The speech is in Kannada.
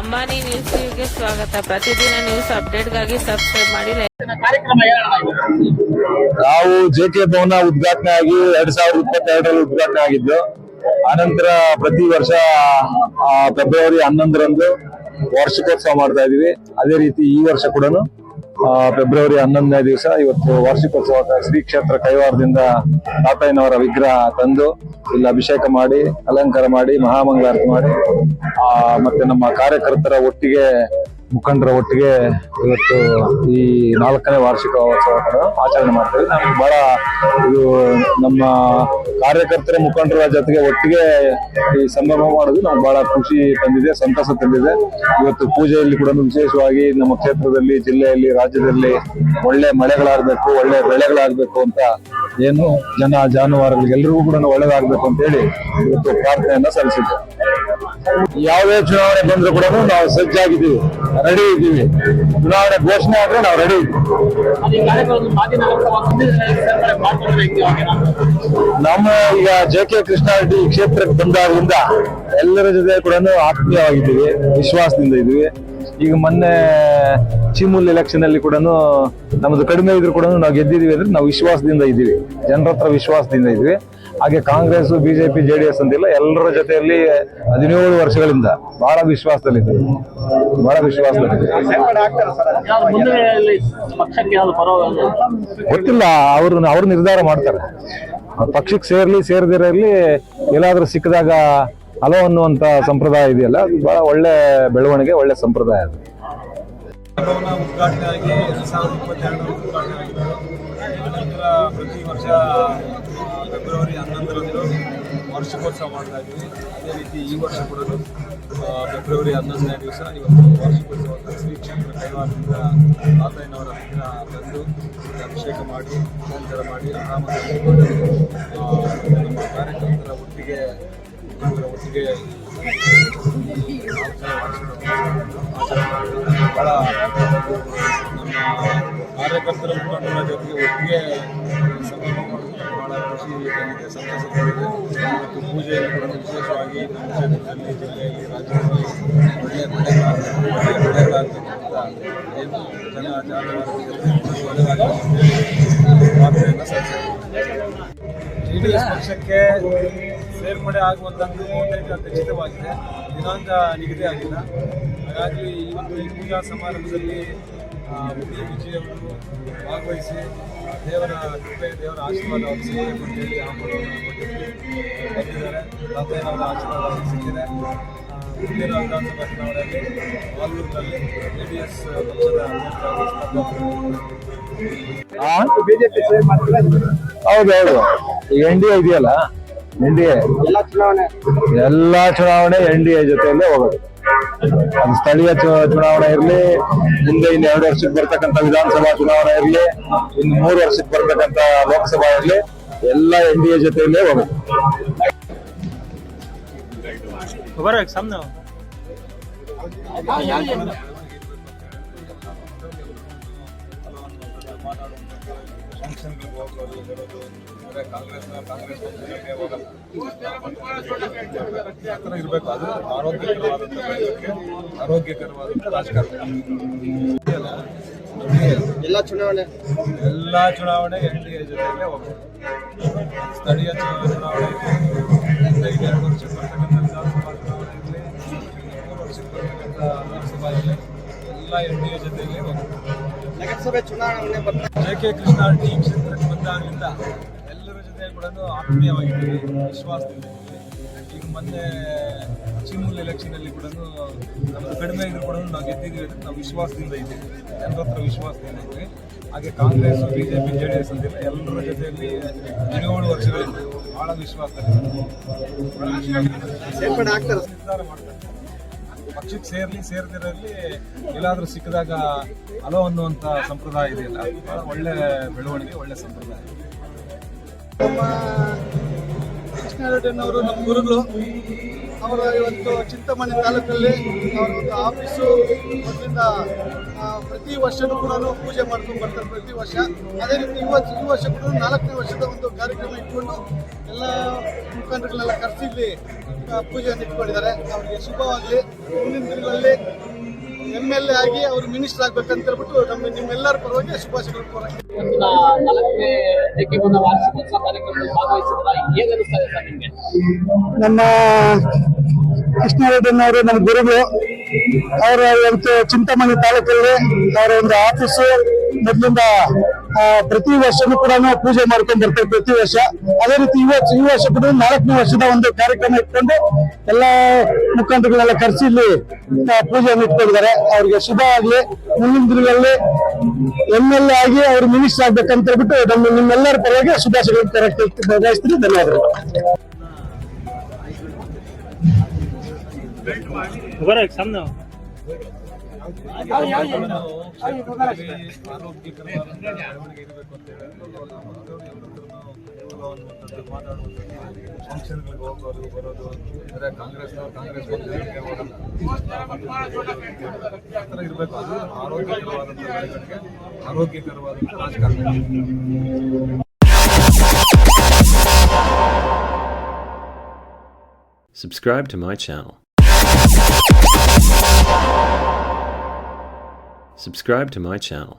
ಅಂಬಾನಿ ನ್ಯೂಸ್ಗೆ ಸ್ವಾಗತ. ಪ್ರತಿದಿನ ನ್ಯೂಸ್ ಅಪ್ಡೇಟ್ಗಾಗಿ ಸಬ್ಸ್ಕ್ರೈಬ್ ಮಾಡಿ. ನಾವು ಜೆಕೆ ಭವನ ಉದ್ಘಾಟನೆ ಆಗಿ 2022ರಲ್ಲಿ ಉದ್ಘಾಟನೆ ಆಗಿದ್ದು, ಆನಂತರ ಪ್ರತಿ ವರ್ಷ ಫೆಬ್ರವರಿ 11ರಂದು ವಾರ್ಷಿಕೋತ್ಸವ ಮಾಡ್ತಾ ಇದೀವಿ. ಅದೇ ರೀತಿ ಈ ವರ್ಷ ಕೂಡ ಫೆಬ್ರವರಿ 11ನೇ ದಿವಸ ಇವತ್ತು ವಾರ್ಷಿಕೋತ್ಸವ ಶ್ರೀ ಕ್ಷೇತ್ರ ಕೈವಾರದಿಂದ ತಾತಯ್ಯನವರ ವಿಗ್ರಹ ತಂದು ಇಲ್ಲಿ ಅಭಿಷೇಕ ಮಾಡಿ, ಅಲಂಕಾರ ಮಾಡಿ, ಮಹಾಮಂಗಳಾರತಿ ಮಾಡಿ ಮತ್ತೆ ನಮ್ಮ ಕಾರ್ಯಕರ್ತರ ಒಟ್ಟಿಗೆ, ಮುಖಂಡರ ಒಟ್ಟಿಗೆ ಇವತ್ತು ಈ 4ನೇ ವಾರ್ಷಿಕೋತ್ಸವ ಆಚರಣೆ ಮಾಡ್ತೇವೆ. ನಮ್ಗೆ ಬಹಳ ಇದು ನಮ್ಮ ಕಾರ್ಯಕರ್ತರ ಮುಖಂಡರ ಜೊತೆಗೆ ಒಟ್ಟಿಗೆ ಈ ಸಂಭ್ರಮ ಮಾಡೋದು ನಮ್ಗೆ ಬಹಳ ಖುಷಿ ತಂದಿದೆ, ಸಂತಸ ತಂದಿದೆ. ಇವತ್ತು ಪೂಜೆಯಲ್ಲಿ ಕೂಡ ವಿಶೇಷವಾಗಿ ನಮ್ಮ ಕ್ಷೇತ್ರದಲ್ಲಿ, ಜಿಲ್ಲೆಯಲ್ಲಿ, ರಾಜ್ಯದಲ್ಲಿ ಒಳ್ಳೆ ಮಳೆಗಳಾಗಬೇಕು, ಒಳ್ಳೆ ಬೆಳೆಗಳಾಗಬೇಕು ಅಂತ ಏನು ಜಾನುವಾರುಗಳಿಗೆಲ್ಲರಿಗೂ ಕೂಡ ಒಳ್ಳೇದಾಗಬೇಕು ಅಂತ ಹೇಳಿ ಇವತ್ತು ಪ್ರಾರ್ಥನೆಯನ್ನ ಸಲ್ಲಿಸಿದ್ದೇವೆ. ಯಾವುದೇ ಚುನಾವಣೆ ಬಂದ್ರು ಕೂಡ ನಾವು ಸಜ್ಜಾಗಿದ್ದೀವಿ, ರೆಡಿ ಇದ್ದೀವಿ. ಚುನಾವಣೆ ಘೋಷಣೆ ಆದ್ರೆ ನಾವು ರೆಡಿ ಇದ್ದೀವಿ. ನಮ್ಮ ಈಗ ಜೆ.ಕೆ. ಕೃಷ್ಣಾರೆಡ್ಡಿ ಕ್ಷೇತ್ರಕ್ಕೆ ಬಂದಾಗಿಂದ ಎಲ್ಲರ ಜೊತೆ ಕೂಡ ಆತ್ಮೀಯವಾಗಿದ್ದೀವಿ, ವಿಶ್ವಾಸದಿಂದ ಇದ್ದೀವಿ. ಈಗ ಮೊನ್ನೆ ಚಿಮೂಲ್ ಎಲೆಕ್ಷನ್ ಅಲ್ಲಿ ಕೂಡ ನಮ್ದು ಕಡಿಮೆ ಇದ್ರು ಕೂಡ ನಾವು ಗೆದ್ದಿದೀವಿ ಅಂದ್ರೆ ನಾವು ವಿಶ್ವಾಸದಿಂದ ಇದ್ದೀವಿ, ಜನರ ಹತ್ರ ವಿಶ್ವಾಸದಿಂದ ಇದ್ವಿ. ಹಾಗೆ ಕಾಂಗ್ರೆಸ್, ಬಿಜೆಪಿ, ಜೆಡಿಎಸ್ ಅಂತಿಲ್ಲ, ಎಲ್ಲರ ಜೊತೆಯಲ್ಲಿ 17 ವರ್ಷಗಳಿಂದ ಬಹಳ ವಿಶ್ವಾಸದಲ್ಲಿದ್ದೀವಿ, ಬಹಳ ವಿಶ್ವಾಸದಲ್ಲಿದ್ದೀವಿ. ಗೊತ್ತಿಲ್ಲ, ಅವ್ರು ನಿರ್ಧಾರ ಮಾಡ್ತಾರೆ. ಪಕ್ಷಕ್ಕೆ ಸೇರದಿರಲಿ ಎಲ್ಲಾದ್ರೂ ಸಿಕ್ಕಿದಾಗ ಹಲೋ ಅನ್ನುವಂತ ಸಂಪ್ರದಾಯ ಇದೆಯಲ್ಲ, ಅದು ಬಹಳ ಒಳ್ಳೆ ಬೆಳವಣಿಗೆ, ಒಳ್ಳೆ ಸಂಪ್ರದಾಯ ಅದು. ಭವನ ಉದ್ಘಾಟನೆ ಆಗಿ 2022 ಉದ್ಘಾಟನೆ ಆಗಿದ್ದು, ನಂತರ ಪ್ರತಿ ವರ್ಷ ಫೆಬ್ರವರಿ 11ರಂದು ವಾರ್ಷಿಕೋತ್ಸವ ಮಾಡ್ತಾ ಇದ್ವಿ. ಅದೇ ರೀತಿ ಈ ವರ್ಷ ಕೂಡ ಫೆಬ್ರವರಿ 11ನೇ ದಿವಸ ಇವತ್ತು ವಾರ್ಷಿಕೋತ್ಸವ ಶ್ರೀ ಕ್ಷೇತ್ರ ಕೈವಾರದಿಂದ ತಾತಯ್ಯನವರ ವಿಗ್ರಹ ತಂದು ಅಭಿಷೇಕ ಮಾಡಿ, ಅಲಂಕಾರ ಮಾಡಿ, ಆರಾಮಾಗಿ ನಮ್ಮ ಕಾರ್ಯಕರ್ತರ ಒಟ್ಟಿಗೆ ಬಹಳ ನಮ್ಮ ಕಾರ್ಯಕರ್ತರ ಮುಖಂಡರ ಜೊತೆಗೆ ಒಟ್ಟಿಗೆ ಸಂಭ್ರಮ ಮಾಡೋದು ಬಹಳ ಖುಷಿ ತಂದಿದೆ, ಸಂತಸ ತಂದಿದೆ. ಮತ್ತು ಪೂಜೆಯಲ್ಲಿ ಕೂಡ ವಿಶೇಷವಾಗಿ ನಮ್ಮ ಕ್ಷೇತ್ರದಲ್ಲಿ, ಜಿಲ್ಲೆಯಲ್ಲಿ, ರಾಜ್ಯದಲ್ಲಿ ಒಳ್ಳೆಯ ಬೆಳೆಗಳಾಗಬೇಕು ಅಂತ ಏನು ಜಾನುವಾರುಗಳಿಗೆ ಒಳ್ಳೆಯದಾಗಬೇಕು ಪ್ರಾರ್ಥನೆಯನ್ನು ಸಲ್ಲಿಸಿದೆ. ಜೆಡಿಎಸ್ ಪಕ್ಷಕ್ಕೆ ಸೇರ್ಪಡೆ ಆಗುವಂಥದ್ದು ಬಹುತೇಕ ಖಚಿತವಾಗಿದೆ, ದಿನಾಂಕ ನಿಗದಿ ಆಗಿಲ್ಲ. ಹಾಗಾಗಿ ಈ ಪೂಜಾ ಸಮಾರಂಭದಲ್ಲಿ ವಿಜಯವರು ಭಾಗವಹಿಸಿ ದೇವರ ಕೃಪೆ, ದೇವರ ಆಶೀರ್ವಾದ ಅವರು ಸಿಗಬೇಕು ಅಂತೇಳಿ ಆಹ್ವಾನವನ್ನು ಬಂದಿದ್ದಾರೆ. ತಾತಯ್ಯನವರ ಆಶೀರ್ವಾದ ಸಿಕ್ಕಿದೆ. ಮುಂದಿನ ವಿಧಾನಸಭಾ ಚುನಾವಣೆಯಲ್ಲಿ ಆಲೂರಿನಲ್ಲಿ JDS ಪಕ್ಷದ ಹೌದೌದು, ಈಗ NDA ಇದೆಯಲ್ಲ, ಎಲ್ಲಾ ಚುನಾವಣೆ NDA ಜೊತೆಯಲ್ಲೇ ಹೋಗೋದು. ಅದು ಸ್ಥಳೀಯ ಚುನಾವಣೆ ಇರಲಿ, ಮುಂದೆ ಇನ್ನು 2 ವರ್ಷಕ್ಕೆ ಬರ್ತಕ್ಕಂಥ ವಿಧಾನಸಭಾ ಚುನಾವಣೆ ಇರಲಿ, ಇನ್ನು 3 ವರ್ಷಕ್ಕೆ ಬರ್ತಕ್ಕಂಥ ಲೋಕಸಭಾ ಇರಲಿ, ಎಲ್ಲ NDA ಜೊತೆಯಲ್ಲೇ ಹೋಗೋದು. ಕಾಂಗ್ರೆಸ್ ಇರಬೇಕು. ಅದು ಆರೋಗ್ಯಕರವಾದಂಥ ರಾಜಕಾರಣ. ಎಲ್ಲ ಚುನಾವಣೆ NDA ಜೊತೆಗೆ ಹೋಗ್ಬೇಕು. ಸ್ಥಳೀಯ ಚುನಾವಣೆ ಇರಲಿ, 2 ವರ್ಷಕ್ಕೆ ಬರ್ತಕ್ಕಂಥ ವಿಧಾನಸಭಾ ಚುನಾವಣೆ ಇರಲಿ, 3 ವರ್ಷಕ್ಕೆ ಬರ್ತಕ್ಕಂಥ ಲೋಕಸಭಾ ಇರಲಿ, ಎಲ್ಲ NDA ಜೊತೆಗೆ ಹೋಗ್ಬೇಕು. ನಗರಸಭೆ ಚುನಾವಣೆ ಜೆ.ಕೆ. ಕೃಷ್ಣಾರೆಡ್ಡಿ ಈ ಕ್ಷೇತ್ರಕ್ಕೆ ಬಂದಾಗಲಿಂದ ಎಲ್ಲರ ಜೊತೆ ಕೂಡ ಆತ್ಮೀಯವಾಗಿದ್ದೀವಿ, ವಿಶ್ವಾಸದಿಂದ ಇದ್ದೀವಿ. ಈಗ ಮೊನ್ನೆ ಚಿಮೂಲ್ ಎಲೆಕ್ಷನಲ್ಲಿ ಕೂಡ ನಮ್ಮದು ಕಡಿಮೆ ಇದ್ರು ಕೂಡ ನಾವು ಗೆದ್ದಿದ್ದೀವಿ ಅಂದರೆ ನಾವು ವಿಶ್ವಾಸದಿಂದ ಇದ್ದೀವಿ, ಜನರ ಹತ್ರ ವಿಶ್ವಾಸದಿಂದ ಇದ್ದೀವಿ. ಹಾಗೆ ಕಾಂಗ್ರೆಸ್, ಬಿಜೆಪಿ, ಜೆಡಿಎಸ್ ಅಂತಿಲ್ಲ, ಎಲ್ಲರ ಜೊತೆಯಲ್ಲಿ 17 ವರ್ಷಗಳಿಂದ ಬಹಳ ವಿಶ್ವಾಸದಲ್ಲಿ ನಿರ್ಧಾರ ಮಾಡ್ತಾರೆ. ಪಕ್ಷಕ್ಕೆ ಸೇರದಿರಲಿ ಎಲ್ಲಾದ್ರೂ ಸಿಕ್ಕಿದಾಗ ಹಲೋ ಅನ್ನುವಂಥ ಸಂಪ್ರದಾಯ ಇದೆಯಲ್ಲ, ಬಹಳ ಒಳ್ಳೆ ಬೆಳವಣಿಗೆ, ಒಳ್ಳೆ ಸಂಪ್ರದಾಯ. ನಮ್ಮ ಕೃಷ್ಣಾರೆಡ್ಡಿಯವರು ನಮ್ಮ ಗುರುಗಳು. ಅವರ ಇವತ್ತು ಚಿಂತಾಮಣಿ ತಾಲೂಕಲ್ಲಿ ಅವರ ಒಂದು ಆಫೀಸು ಮೊದಲಿಂದ ಪ್ರತಿ ವರ್ಷವೂ ಕೂಡ ಪೂಜೆ ಮಾಡ್ಕೊಂಡು ಬರ್ತಾರೆ, ಪ್ರತಿ ವರ್ಷ. ಅದೇ ರೀತಿ ಈ ವರ್ಷ ಕೂಡ 4ನೇ ವರ್ಷದ ಒಂದು ಕಾರ್ಯಕ್ರಮ ಇಟ್ಕೊಂಡು ಎಲ್ಲ ಮುಖಂಡರನ್ನೆಲ್ಲ ಕರೆಸಿ ಇಲ್ಲಿ ಪೂಜೆಯನ್ನು ಇಟ್ಕೊಂಡಿದ್ದಾರೆ. ಅವರಿಗೆ ಶುಭವಾಗಲಿ. ಮುಂದಿನ ದಿನಗಳಲ್ಲಿ MLA ಆಗಿ ಅವರು ಮಿನಿಸ್ಟರ್ ಆಗ್ಬೇಕಂತ ಹೇಳ್ಬಿಟ್ಟು ನಿಮ್ಮೆಲ್ಲರ ಪರವಾಗಿ ಶುಭಾಶಯಗಳು ಕೋರಕ್ಕೆ. ಇವತ್ತಿನ 4ನೇ ಜೆಕೆಬಂದ ವಾರ್ಷಿಕೋತ್ಸವ ಕಾರ್ಯಕ್ರಮದಲ್ಲಿ ಭಾಗವಹಿಸಿದ್ರ ಏನ್ ಅನಿಸ್ತಾ ಇದೆ ಸರ್ ನಿಮ್ಗೆ? ನಮ್ಮ ಕೃಷ್ಣರೆಡ್ಡಿನವರು ನಮ್ಮ ಗುರುಗಳು. ಅವರ ಇವತ್ತು ಚಿಂತಾಮಣಿ ತಾಲೂಕಲ್ಲಿ ಅವರ ಒಂದು ಆಫೀಸು ಮೊದಲಿಂದ ಪ್ರತಿ ವರ್ಷನೂ ಕೂಡ ಪೂಜೆ ಮಾಡ್ಕೊಂಡು ಬರ್ತೇವೆ ಪ್ರತಿ ವರ್ಷ. ಅದೇ ರೀತಿ ಈ ವರ್ಷ ಕೂಡ 4ನೇ ವರ್ಷದ ಒಂದು ಕಾರ್ಯಕ್ರಮ ಇಟ್ಕೊಂಡು ಎಲ್ಲಾ ಮುಖಂಡರುಗಳೆಲ್ಲ ಕರೆಸಿ ಇಲ್ಲಿ ಪೂಜೆಯನ್ನು ಇಟ್ಕೊಂಡಿದ್ದಾರೆ. ಅವ್ರಿಗೆ ಶುಭ ಆಗ್ಲಿ. ಮುಂದಿನ ದಿನಗಳಲ್ಲಿ MLA ಆಗಿ ಅವರು ಮಿನಿಸ್ಟರ್ ಆಗ್ಬೇಕಂತ ಹೇಳ್ಬಿಟ್ಟು ನಿಮ್ಮೆಲ್ಲರ ಪರವಾಗಿ ಶುಭಾಶಯಗಳು ಬಯಸ್ತೀನಿ. ಧನ್ಯವಾದಗಳು. ಆರೋಗ್ಯಕರವಾದಂತಹ ಬೆಳವಣಿಗೆ ಇರಬೇಕು ಅಂತ ಹೇಳಿ ಫಂಕ್ಷನ್ಗಳಿಗೆ ಹೋಗೋದು ಬರೋದು, ಅಂದ್ರೆ ಕಾಂಗ್ರೆಸ್ ಇರಬೇಕು. ಅದು ಆರೋಗ್ಯಕರವಾದಂತಹ ಬೆಳವಣಿಗೆ, ಆರೋಗ್ಯಕರವಾದಂತಹ ರಾಜಕಾರಣ. Subscribe to my channel. Subscribe to my channel.